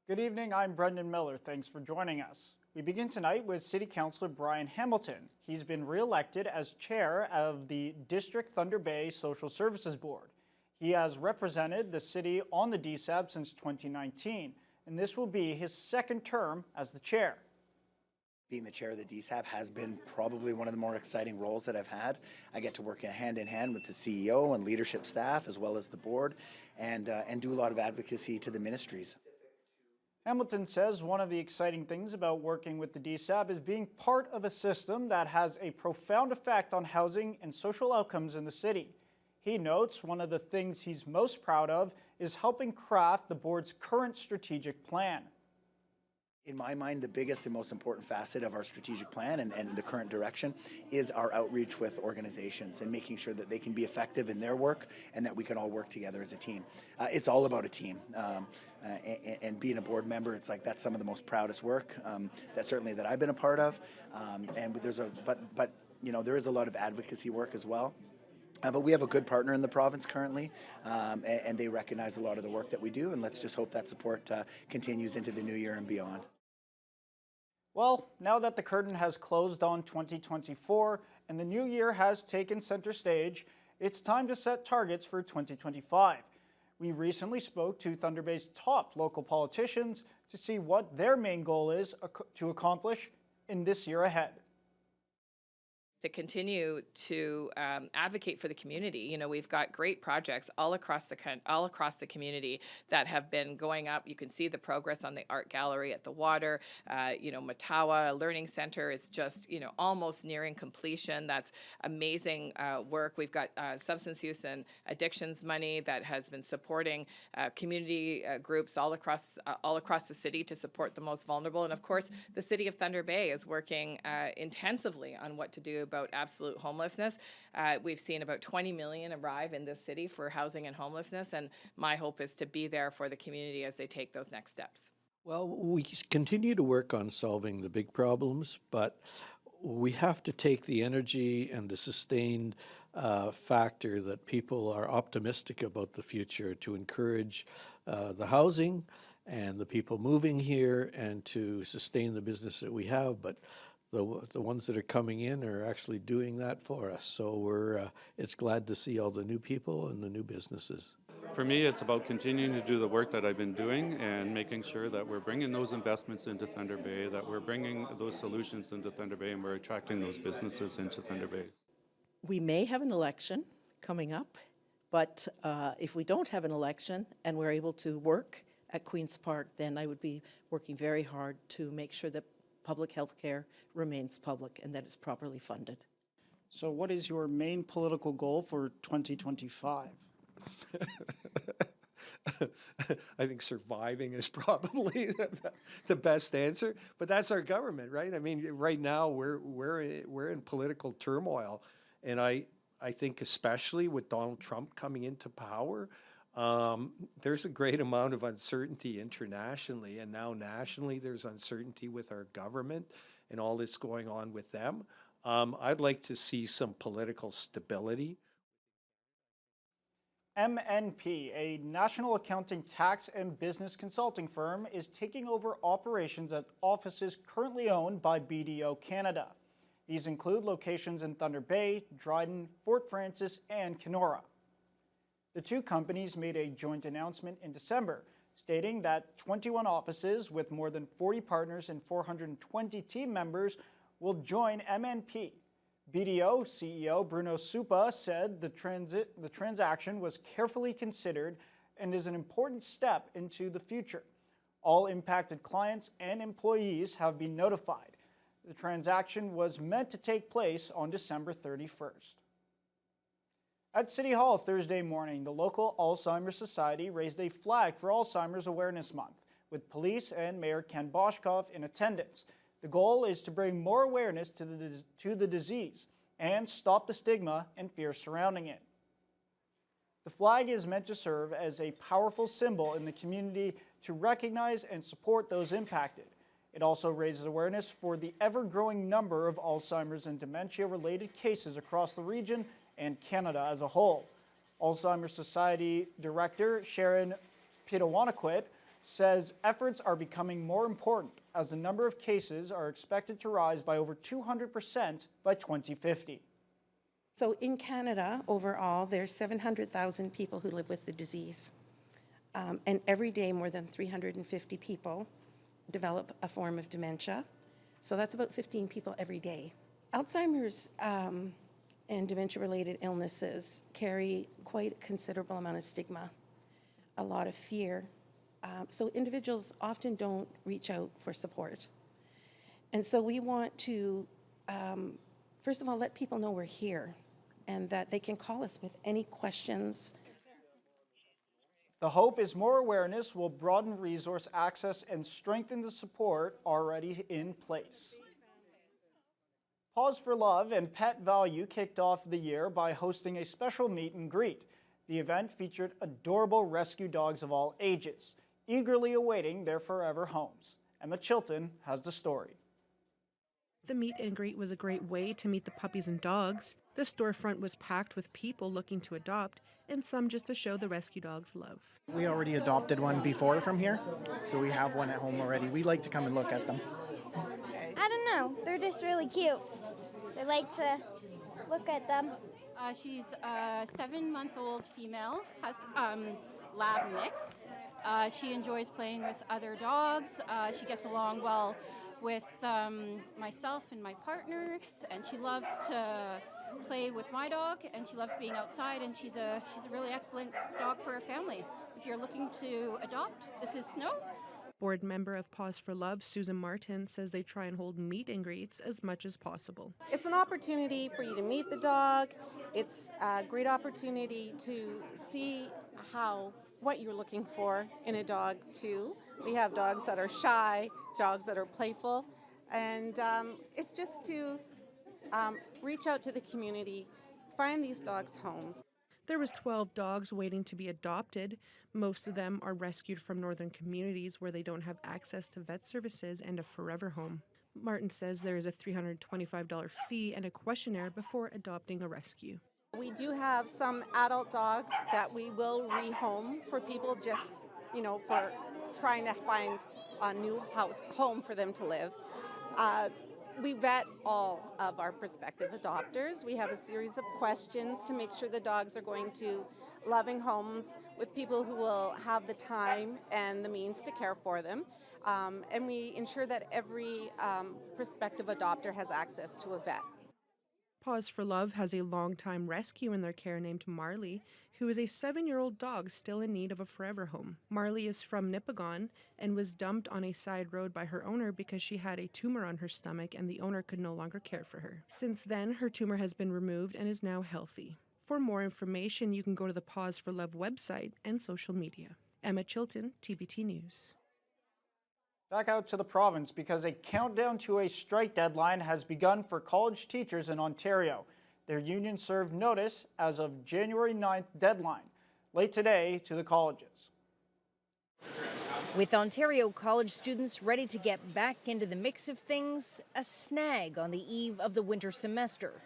Good evening, I'm Brendan Miller. Thanks for joining us. We begin tonight with City Councillor Brian Hamilton. He's been re-elected as chair of the District Thunder Bay Social Services Board. He has represented the city on the DSAB since 2019, and this will be his second term as the chair. Being the chair of the DSAB has been probably one of the more exciting roles that I've had. I get to work hand in hand with the CEO and leadership staff as well as the board and do a lot of advocacy to the ministries. Hamilton says one of the exciting things about working with the DSAB is being part of a system that has a profound effect on housing and social outcomes in the city. He notes one of the things he's most proud of is helping craft the board's current strategic plan. In my mind, the biggest and most important facet of our strategic plan and the current direction is our outreach with organizations and making sure that they can be effective in their work and that we can all work together as a team. It's all about a team. And being a board member, it's like that's some of the most proudest work that I've been a part of. And there's but you know, there is a lot of advocacy work as well. But we have a good partner in the province currently, and they recognize a lot of the work that we do, and let's just hope that support continues into the new year and beyond. Well, now that the curtain has closed on 2024 and the new year has taken center stage, it's time to set targets for 2025. We recently spoke to Thunder Bay's top local politicians to see what their main goal is to accomplish in this year ahead. To continue to advocate for the community. You know, we've got great projects all across the community that have been going up. You can see the progress on the art gallery at the water. You know, Matawa Learning Center is just, you know, almost nearing completion. That's amazing work. We've got substance use and addictions money that has been supporting community groups all across the city to support the most vulnerable. And of course, the city of Thunder Bay is working intensively on what to do about absolute homelessness. We've seen about 20 million arrive in this city for housing and homelessness, and my hope is to be there for the community as they take those next steps. Well, we continue to work on solving the big problems, but we have to take the energy and the sustained factor that people are optimistic about the future to encourage the housing and the people moving here and to sustain the business that we have. But the ones that are coming in are actually doing that for us. So it's glad to see all the new people and the new businesses. For me, it's about continuing to do the work that I've been doing and making sure that we're bringing those investments into Thunder Bay, that we're bringing those solutions into Thunder Bay, and we're attracting those businesses into Thunder Bay. We may have an election coming up, but if we don't have an election and we're able to work at Queen's Park, then I would be working very hard to make sure that public health care remains public and that it's properly funded. So what is your main political goal for 2025? I think surviving is probably the best answer, but that's our government, right? I mean, right now we're in political turmoil, and I think especially with Donald Trump coming into power, there's a great amount of uncertainty internationally, and now nationally there's uncertainty with our government and all that's going on with them. I'd like to see some political stability. MNP, a national accounting, tax, and business consulting firm, is taking over operations at offices currently owned by BDO Canada. These include locations in Thunder Bay, Dryden, Fort Frances, and Kenora. The two companies made a joint announcement in December, stating that 21 offices with more than 40 partners and 420 team members will join MNP. BDO CEO Bruno Supa said the transaction was carefully considered and is an important step into the future. All impacted clients and employees have been notified. The transaction was meant to take place on December 31st. At City Hall Thursday morning, the local Alzheimer Society raised a flag for Alzheimer's Awareness Month, with police and Mayor Ken Boshkoff in attendance. The goal is to bring more awareness to the disease and stop the stigma and fear surrounding it. The flag is meant to serve as a powerful symbol in the community to recognize and support those impacted. It also raises awareness for the ever-growing number of Alzheimer's and dementia-related cases across the region and Canada as a whole. Alzheimer Society Director Sharon Pitawanaquit says efforts are becoming more important as the number of cases are expected to rise by over 200% by 2050. So in Canada, overall, there's 700,000 people who live with the disease. And every day, more than 350 people develop a form of dementia. So that's about 15 people every day. Alzheimer's and dementia-related illnesses carry quite a considerable amount of stigma, a lot of fear. So individuals often don't reach out for support. And so we want to, first of all, let people know we're here and that they can call us with any questions. The hope is more awareness will broaden resource access and strengthen the support already in place. Paws for Love and Pet Value kicked off the year by hosting a special meet and greet. The event featured adorable rescue dogs of all ages, eagerly awaiting their forever homes. Emma Chilton has the story. The meet and greet was a great way to meet the puppies and dogs. The storefront was packed with people looking to adopt, and some just to show the rescue dogs love. We already adopted one before from here, so we have one at home already. We like to come and look at them. I don't know. They're just really cute. I like to look at them. She's a 7-month-old female, has lab mix. She enjoys playing with other dogs. She gets along well with myself and my partner, and she loves to play with my dog, and she loves being outside, and she's a really excellent dog for a family. If you're looking to adopt, this is Snow. Board member of Paws for Love, Susan Martin, says they try and hold meet and greets as much as possible. It's an opportunity for you to meet the dog. It's a great opportunity to see what you're looking for in a dog too. We have dogs that are shy, dogs that are playful, and it's just to reach out to the community, find these dogs homes. There was 12 dogs waiting to be adopted. Most of them are rescued from northern communities where they don't have access to vet services and a forever home. Martin says there is a $325 fee and a questionnaire before adopting a rescue. We do have some adult dogs that we will rehome for people just, for trying to find a new home for them to live. We vet all of our prospective adopters. We have a series of questions to make sure the dogs are going to loving homes with people who will have the time and the means to care for them. And we ensure that every prospective adopter has access to a vet. Paws for Love has a longtime rescue in their care named Marley, who is a 7-year-old dog still in need of a forever home. Marley is from Nipigon and was dumped on a side road by her owner because she had a tumor on her stomach and the owner could no longer care for her. Since then, her tumor has been removed and is now healthy. For more information, you can go to the Paws for Love website and social media. Emma Chilton, TBT News. Back out to the province because a countdown to a strike deadline has begun for college teachers in Ontario. Their union served notice as of January 9th deadline, late today to the colleges. With Ontario college students ready to get back into the mix of things, a snag on the eve of the winter semester.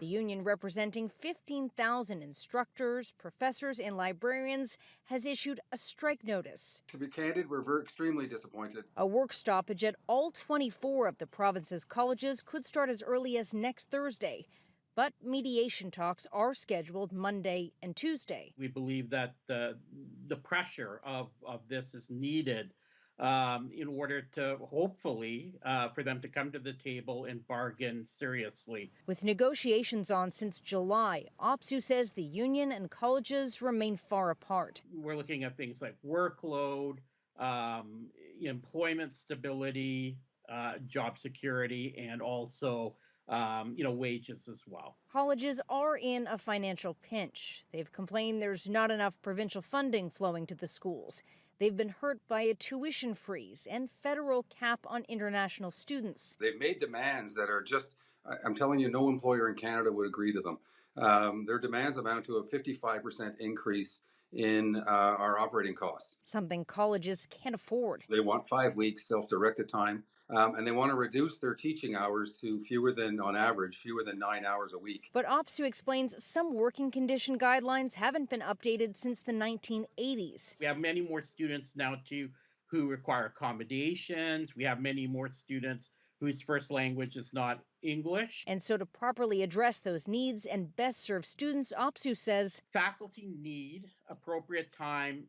The union, representing 15,000 instructors, professors, and librarians, has issued a strike notice. To be candid, we're extremely disappointed. A work stoppage at all 24 of the province's colleges could start as early as next Thursday, but mediation talks are scheduled Monday and Tuesday. We believe that the pressure of this is needed in order to hopefully for them to come to the table and bargain seriously. With negotiations on since July, OPSU says the union and colleges remain far apart. We're looking at things like workload, employment stability, job security, and also wages as well. Colleges are in a financial pinch. They've complained there's not enough provincial funding flowing to the schools. They've been hurt by a tuition freeze and federal cap on international students. They've made demands that are just, I'm telling you, no employer in Canada would agree to them. Their demands amount to a 55% increase in our operating costs. Something colleges can't afford. They want 5 weeks self-directed time and they want to reduce their teaching hours to on average, fewer than 9 hours a week. But OPSU explains some working condition guidelines haven't been updated since the 1980s. We have many more students now too who require accommodations. We have many more students whose first language is not English. And so to properly address those needs and best serve students, OPSU says faculty need appropriate time,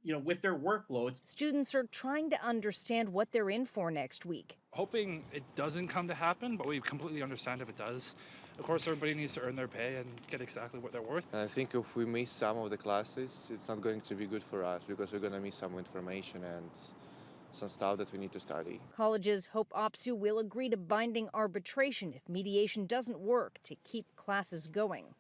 with their workloads. Students are trying to understand what they're in for next week. Hoping it doesn't come to happen, but we completely understand if it does. Of course, everybody needs to earn their pay and get exactly what they're worth. I think if we miss some of the classes, it's not going to be good for us because we're going to miss some information and some stuff that we need to study. Colleges hope OPSU will agree to binding arbitration if mediation doesn't work to keep classes going.